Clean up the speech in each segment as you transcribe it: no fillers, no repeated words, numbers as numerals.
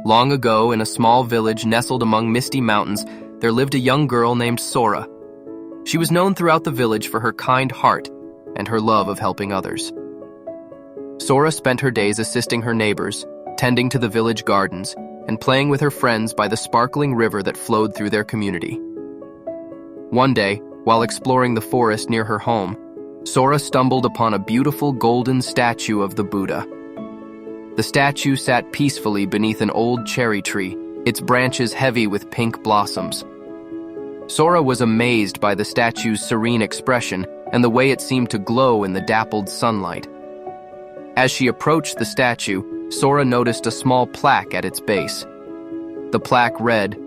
Long ago, in a small village nestled among misty mountains, there lived a young girl named Sora. She was known throughout the village for her kind heart and her love of helping others. Sora spent her days assisting her neighbors, tending to the village gardens, and playing with her friends by the sparkling river that flowed through their community. One day, while exploring the forest near her home, Sora stumbled upon a beautiful golden statue of the Buddha. The statue sat peacefully beneath an old cherry tree, its branches heavy with pink blossoms. Sora was amazed by the statue's serene expression and the way it seemed to glow in the dappled sunlight. As she approached the statue, Sora noticed a small plaque at its base. The plaque read,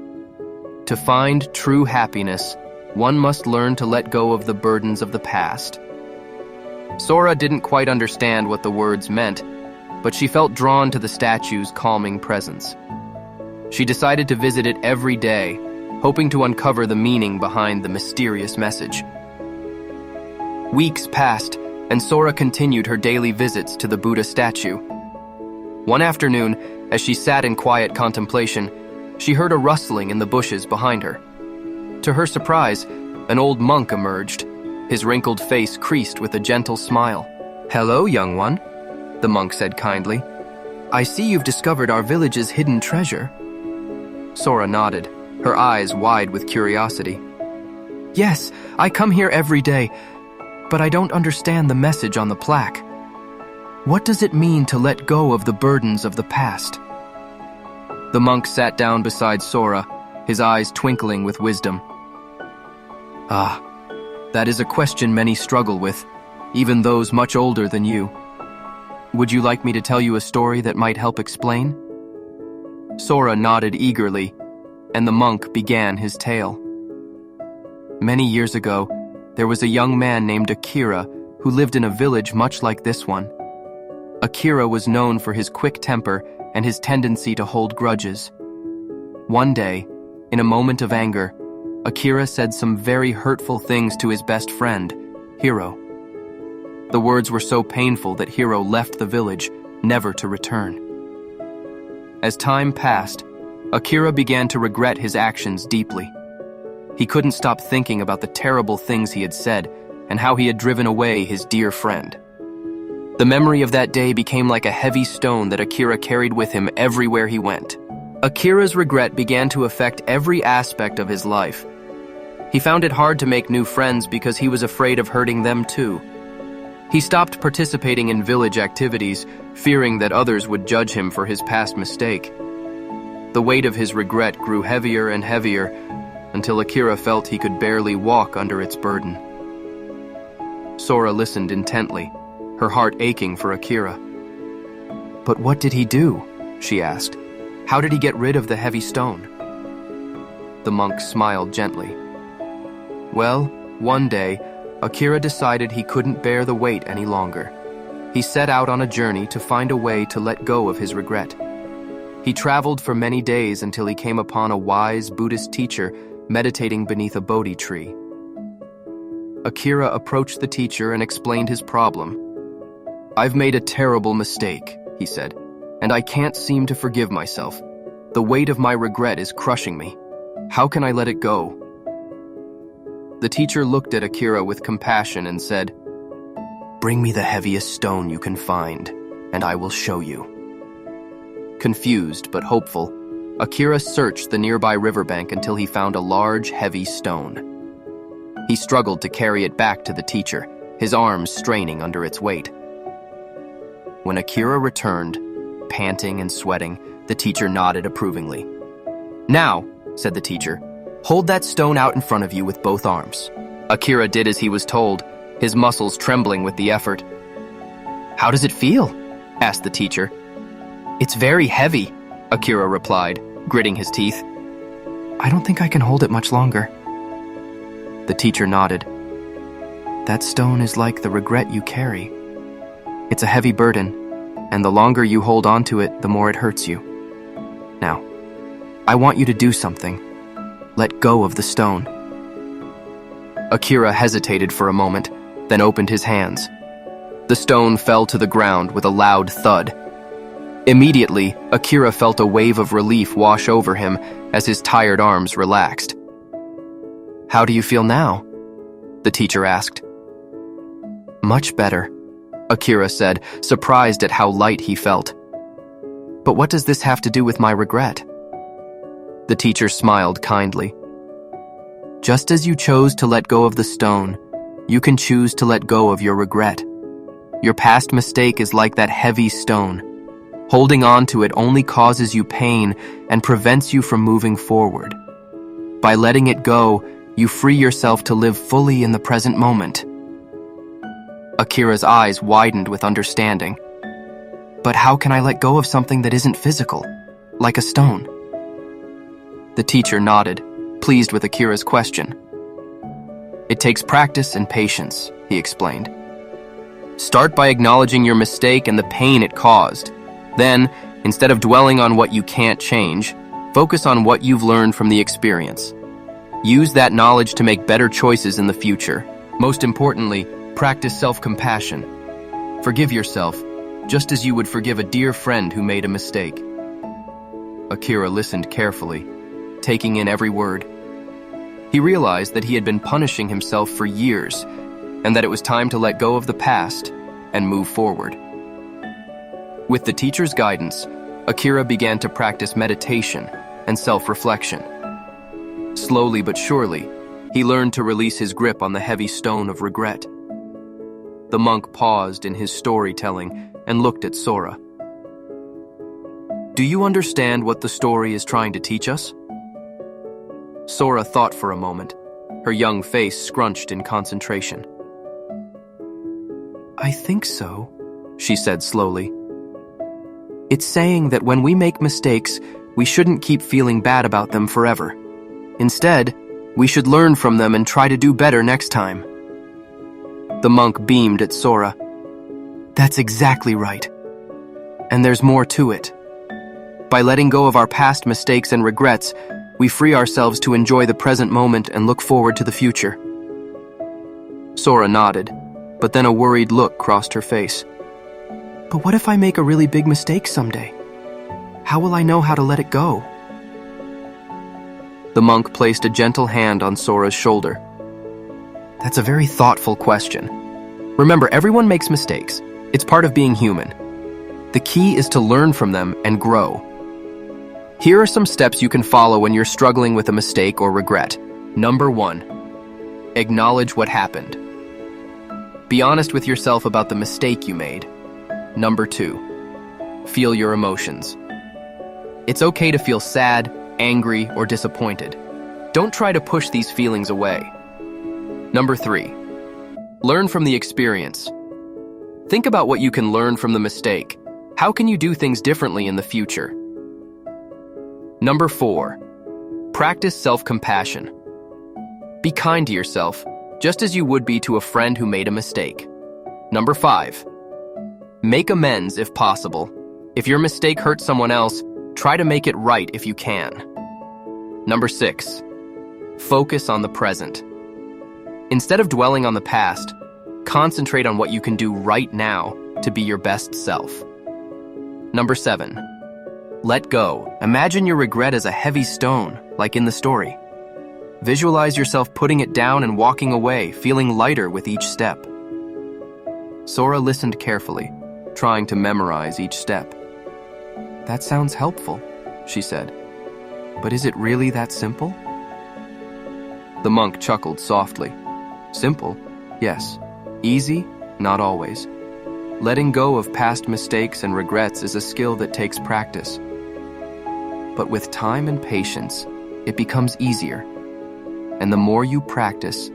"To find true happiness, one must learn to let go of the burdens of the past." Sora didn't quite understand what the words meant, but she felt drawn to the statue's calming presence. She decided to visit it every day, hoping to uncover the meaning behind the mysterious message. Weeks passed, and Sora continued her daily visits to the Buddha statue. One afternoon, as she sat in quiet contemplation, she heard a rustling in the bushes behind her. To her surprise, an old monk emerged, his wrinkled face creased with a gentle smile. "Hello, young one," the monk said kindly. "I see you've discovered our village's hidden treasure." Sora nodded, her eyes wide with curiosity. "Yes, I come here every day, but I don't understand the message on the plaque. What does it mean to let go of the burdens of the past?" The monk sat down beside Sora, his eyes twinkling with wisdom. "Ah, that is a question many struggle with, even those much older than you. Would you like me to tell you a story that might help explain?" Sora nodded eagerly, and the monk began his tale. Many years ago, there was a young man named Akira who lived in a village much like this one. Akira was known for his quick temper and his tendency to hold grudges. One day, in a moment of anger, Akira said some very hurtful things to his best friend, Hiro. The words were so painful that Hiro left the village, never to return. As time passed, Akira began to regret his actions deeply. He couldn't stop thinking about the terrible things he had said and how he had driven away his dear friend. The memory of that day became like a heavy stone that Akira carried with him everywhere he went. Akira's regret began to affect every aspect of his life. He found it hard to make new friends because he was afraid of hurting them too. He stopped participating in village activities, fearing that others would judge him for his past mistake. The weight of his regret grew heavier and heavier until Akira felt he could barely walk under its burden. Sora listened intently, her heart aching for Akira. "But what did he do?" she asked. "How did he get rid of the heavy stone?" The monk smiled gently. Well, one day, Akira decided he couldn't bear the weight any longer. He set out on a journey to find a way to let go of his regret. He traveled for many days until he came upon a wise Buddhist teacher meditating beneath a Bodhi tree. Akira approached the teacher and explained his problem. "I've made a terrible mistake," he said, "and I can't seem to forgive myself. The weight of my regret is crushing me. How can I let it go?" The teacher looked at Akira with compassion and said, "Bring me the heaviest stone you can find, and I will show you." Confused but hopeful, Akira searched the nearby riverbank until he found a large, heavy stone. He struggled to carry it back to the teacher, his arms straining under its weight. When Akira returned, panting and sweating, the teacher nodded approvingly. "Now," said the teacher, "hold that stone out in front of you with both arms." Akira did as he was told, his muscles trembling with the effort. "How does it feel?" asked the teacher. "It's very heavy," Akira replied, gritting his teeth. "I don't think I can hold it much longer." The teacher nodded. "That stone is like the regret you carry. It's a heavy burden, and the longer you hold on to it, the more it hurts you. Now, I want you to do something. Let go of the stone." Akira hesitated for a moment, then opened his hands. The stone fell to the ground with a loud thud. Immediately, Akira felt a wave of relief wash over him as his tired arms relaxed. "How do you feel now?" the teacher asked. "Much better," Akira said, surprised at how light he felt. "But what does this have to do with my regret?" The teacher smiled kindly. "Just as you chose to let go of the stone, you can choose to let go of your regret. Your past mistake is like that heavy stone. Holding on to it only causes you pain and prevents you from moving forward. By letting it go, you free yourself to live fully in the present moment." Akira's eyes widened with understanding. "But how can I let go of something that isn't physical, like a stone?" The teacher nodded, pleased with Akira's question. "It takes practice and patience," he explained. "Start by acknowledging your mistake and the pain it caused. Then, instead of dwelling on what you can't change, focus on what you've learned from the experience. Use that knowledge to make better choices in the future. Most importantly, practice self-compassion. Forgive yourself, just as you would forgive a dear friend who made a mistake." Akira listened carefully, taking in every word. He realized that he had been punishing himself for years, and that it was time to let go of the past and move forward. With the teacher's guidance, Akira began to practice meditation and self-reflection. Slowly but surely, he learned to release his grip on the heavy stone of regret. The monk paused in his storytelling and looked at Sora. "Do you understand what the story is trying to teach us?" Sora thought for a moment, her young face scrunched in concentration. "I think so," she said slowly. "It's saying that when we make mistakes, we shouldn't keep feeling bad about them forever. Instead, we should learn from them and try to do better next time." The monk beamed at Sora. "That's exactly right. And there's more to it. By letting go of our past mistakes and regrets, we free ourselves to enjoy the present moment and look forward to the future." Sora nodded, but then a worried look crossed her face. "But what if I make a really big mistake someday? How will I know how to let it go?" The monk placed a gentle hand on Sora's shoulder. "That's a very thoughtful question. Remember, everyone makes mistakes. It's part of being human. The key is to learn from them and grow. Here are some steps you can follow when you're struggling with a mistake or regret. Number 1, acknowledge what happened. Be honest with yourself about the mistake you made. Number 2, feel your emotions. It's okay to feel sad, angry, or disappointed. Don't try to push these feelings away. Number 3, learn from the experience. Think about what you can learn from the mistake. How can you do things differently in the future? Number 4, practice self-compassion. Be kind to yourself, just as you would be to a friend who made a mistake. Number 5, make amends if possible. If your mistake hurt someone else, try to make it right if you can. Number 6, focus on the present. Instead of dwelling on the past, concentrate on what you can do right now to be your best self. Number 7, let go. Imagine your regret as a heavy stone, like in the story. Visualize yourself putting it down and walking away, feeling lighter with each step. Sora listened carefully, trying to memorize each step. "That sounds helpful," she said. "But is it really that simple?" The monk chuckled softly. "Simple? Yes. Easy? Not always. Letting go of past mistakes and regrets is a skill that takes practice. But with time and patience, it becomes easier. And the more you practice,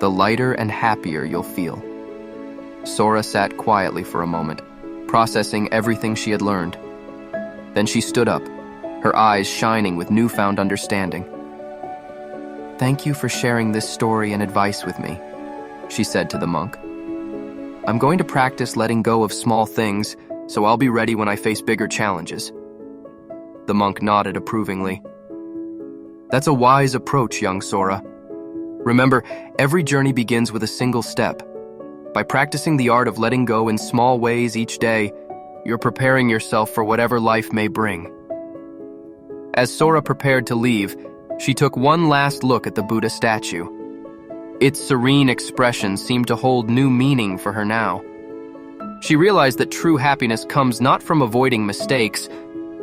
the lighter and happier you'll feel." Sora sat quietly for a moment, processing everything she had learned. Then she stood up, her eyes shining with newfound understanding. "Thank you for sharing this story and advice with me," she said to the monk. "I'm going to practice letting go of small things, so I'll be ready when I face bigger challenges." The monk nodded approvingly. "That's a wise approach, young Sora. Remember, every journey begins with a single step. By practicing the art of letting go in small ways each day, you're preparing yourself for whatever life may bring. As Sora prepared to leave, she took one last look at the Buddha statue. Its serene expression seemed to hold new meaning for her now. She realized that true happiness comes not from avoiding mistakes,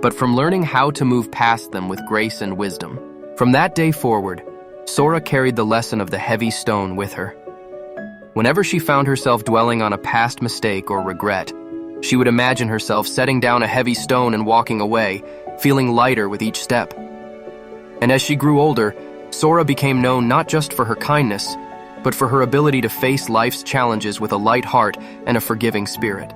but from learning how to move past them with grace and wisdom. From that day forward, Sora carried the lesson of the heavy stone with her. Whenever she found herself dwelling on a past mistake or regret, she would imagine herself setting down a heavy stone and walking away, feeling lighter with each step. And as she grew older, Sora became known not just for her kindness, but for her ability to face life's challenges with a light heart and a forgiving spirit.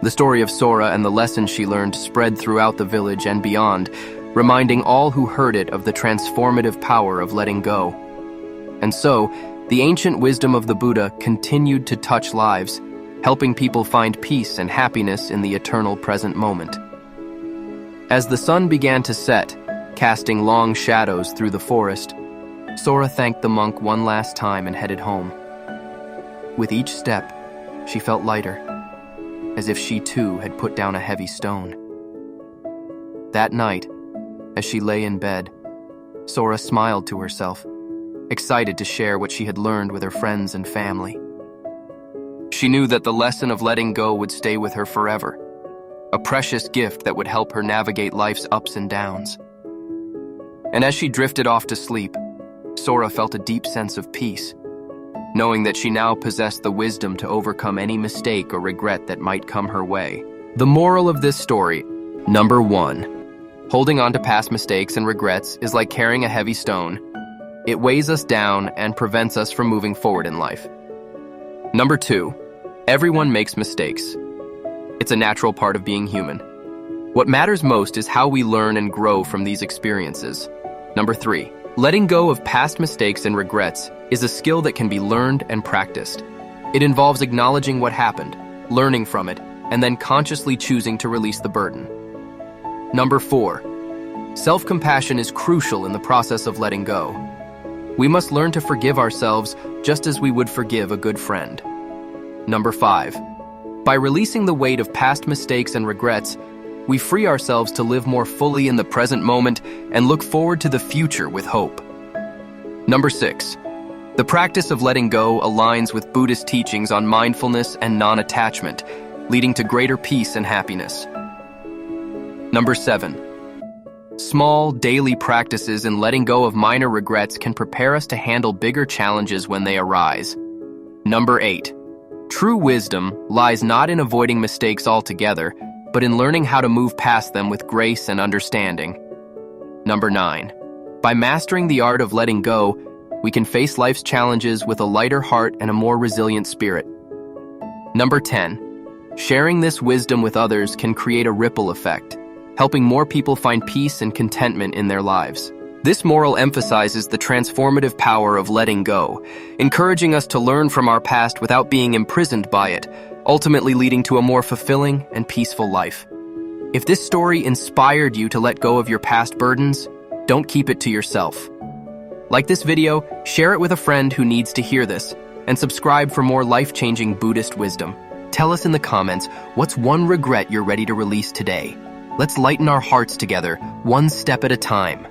The story of Sora and the lessons she learned spread throughout the village and beyond, reminding all who heard it of the transformative power of letting go. And so, the ancient wisdom of the Buddha continued to touch lives, helping people find peace and happiness in the eternal present moment. As the sun began to set, casting long shadows through the forest, Sora thanked the monk one last time and headed home. With each step, she felt lighter, as if she too had put down a heavy stone. That night, as she lay in bed, Sora smiled to herself, excited to share what she had learned with her friends and family. She knew that the lesson of letting go would stay with her forever, a precious gift that would help her navigate life's ups and downs. And as she drifted off to sleep, Sora felt a deep sense of peace, knowing that she now possessed the wisdom to overcome any mistake or regret that might come her way. The moral of this story: number 1, holding on to past mistakes and regrets is like carrying a heavy stone. It weighs us down and prevents us from moving forward in life. Number 2, everyone makes mistakes. It's a natural part of being human. What matters most is how we learn and grow from these experiences. Number 3, letting go of past mistakes and regrets is a skill that can be learned and practiced. It involves acknowledging what happened, learning from it, and then consciously choosing to release the burden. Number 4, self-compassion is crucial in the process of letting go. We must learn to forgive ourselves just as we would forgive a good friend. Number 5, by releasing the weight of past mistakes and regrets, we free ourselves to live more fully in the present moment and look forward to the future with hope. Number 6, the practice of letting go aligns with Buddhist teachings on mindfulness and non-attachment, leading to greater peace and happiness. Number 7, small, daily practices in letting go of minor regrets can prepare us to handle bigger challenges when they arise. Number 8, true wisdom lies not in avoiding mistakes altogether, but in learning how to move past them with grace and understanding. Number 9, by mastering the art of letting go, we can face life's challenges with a lighter heart and a more resilient spirit. Number 10, sharing this wisdom with others can create a ripple effect, helping more people find peace and contentment in their lives. This moral emphasizes the transformative power of letting go, encouraging us to learn from our past without being imprisoned by it, ultimately leading to a more fulfilling and peaceful life. If this story inspired you to let go of your past burdens, don't keep it to yourself. Like this video, share it with a friend who needs to hear this, and subscribe for more life-changing Buddhist wisdom. Tell us in the comments, what's one regret you're ready to release today? Let's lighten our hearts together, one step at a time.